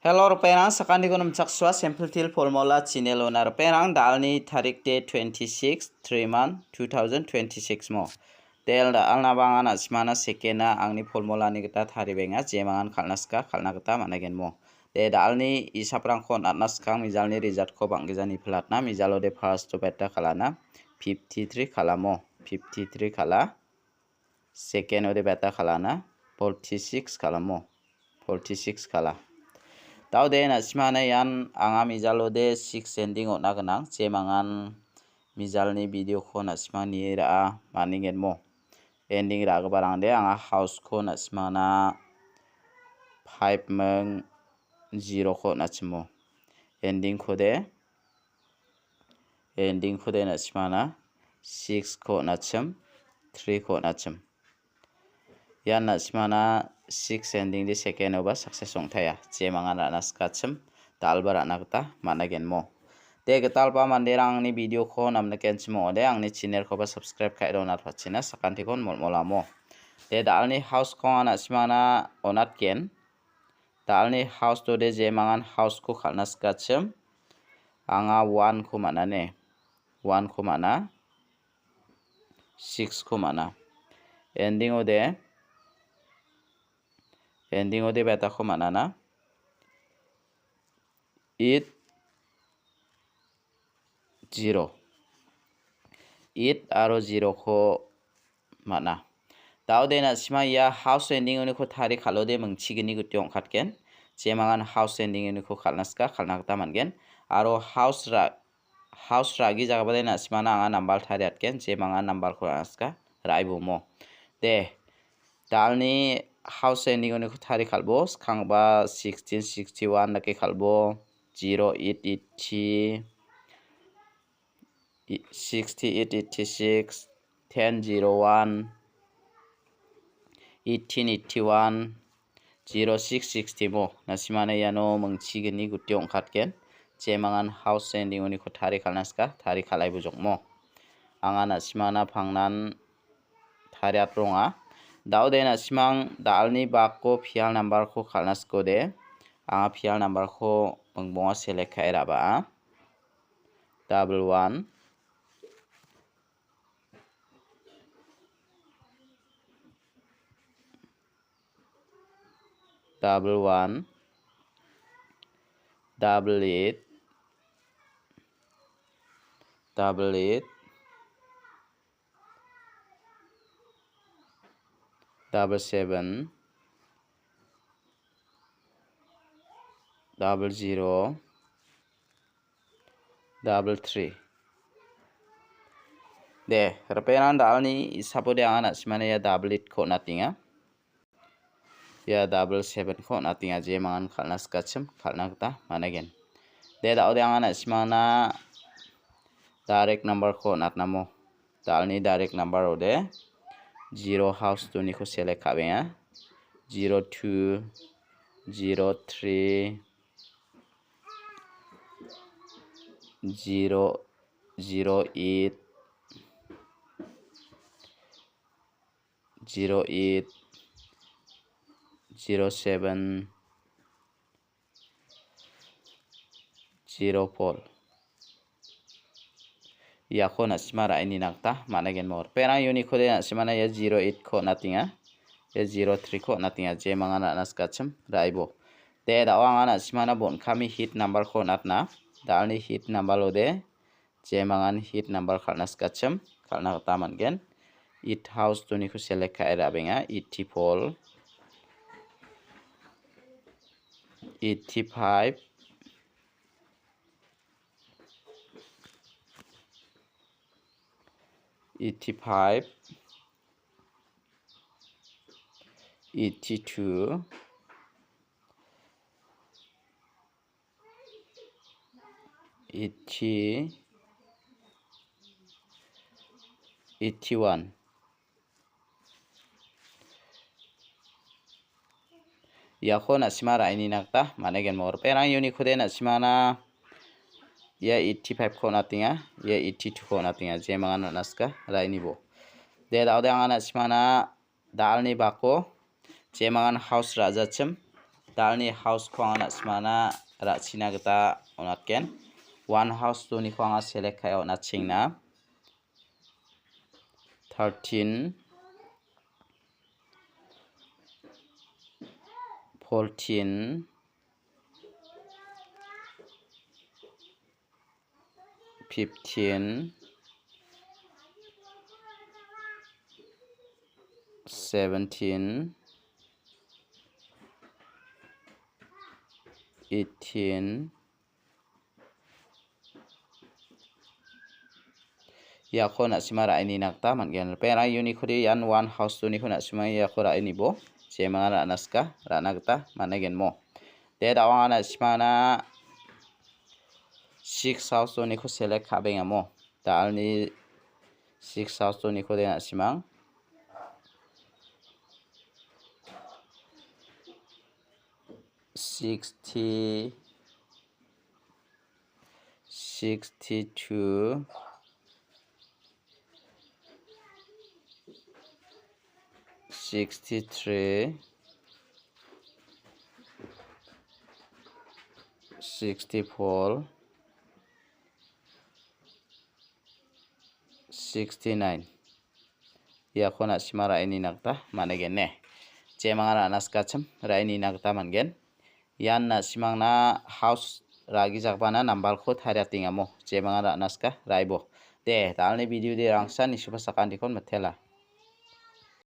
Hello ruperang sakandi ko namchakswa sample til formula channel ona ruperang dalni tarik date 26 3 month 2026 mo del da alna bangana simana sekena angni formula ni kita tharibenga jemangan khalnaska khalna kita managen mo de dalni isaprang khon atnaskang mijalni result ko banggejani platna mijalo de first to beta khalana 53 khalamo 53 khala second ode beta khalana 46 khalamo 46 khala Tau de na simana yan anga mijalo de 6 ending ona ganang jemangan mijalni video ko na simani ra maningen mo ending ra barang de anga house ko na simana 5 meng 0 ko na chimo ending ko de na simana 6 ko na chim 3 ko na chim yan na simana 6 ending di second oba success ongthaya jemangan ranas kachim dalbara nakta managen mo de getalpa manderang ni video ko namne kenchimo de angni channel ko ba subscribe kai donat phachina sakanti kon molmolamo de dalni house ko ana simana onat ken dalni house to de jemangan house ko khalnas kachim anga 1 ko manane 1 ko mana 6 ko mana ending ode beta ko manana 8 0 8 aro 0 ko mana tau de na sima ya house ending uni ko thari khalode mungchigini gutyong khatken jemangan house ending uni ko khalnaska khalnakta mangen aro house ragi jagabade na sima na anga number thari atken jemangan number ko aska raibo mo de dalni house ending uni ko thari khalbo khangba 16 61 nake khalbo 0 8 80 68 86 10 01 18 81 06 60 mo nasimana yano mungchigini gutti ongkhatken jemangan house ending uni ko thari khalnaska thari khalai bujok mo anga nasimana phangnan thari atronga daude nasimang dalni bakko phial number ko khalnasko de anga phial number ko bongbonga select khai raba 11 11 88 88 77 00 33 de reperan dalni sapode anga simane ya 88 ko natinga ya 77 ko natinga jemangan khalnas kachim khalnakta managen de daude anga simana direct number ko natnamo dalni direct number ode 0 house to ni ko select kabenga 02 03 0 08 08 07 04 ya ko na simara ini nakta managen mor perang uni ko de na simana ya 08 ko natinga ya 03 ko natinga jemangan anas kachim raibo de dawang ana simana bon kami hit number ko natna dalni hit number ode jemangan hit number khalnas kachim khalna tamangen it house to ni ko select khai rabenga 84 85 82 80 81 ya ko na simara ini nakta managen mor perang uni ko de na simana ya 85 ko natinga ya 82 ko natinga jemangan naska raini bo de daude anga na simana dalni bako jemangan house rajachim dalni house khwanga smana ra china gita onatken one house to ni khwanga select khai ona chingna 13 14 15 17 18 ya khona simara ini nakta mangen pera uni khodi yan one house to ni khona simai ya khora ini bo semara naska rana gita managen mo de dawana simana 6 house to ni kho select khabenga mo dalni 6 house to ni kho de simang 60 62 63 64 69 ya khona simara ini nakta managen ne jemangara naskacham raini nakta mangen yan na simangna house ragi jakbana number kho tharia tingamo jemangara naska raibo de dalni video de rangsa ni supasakan dikon mathela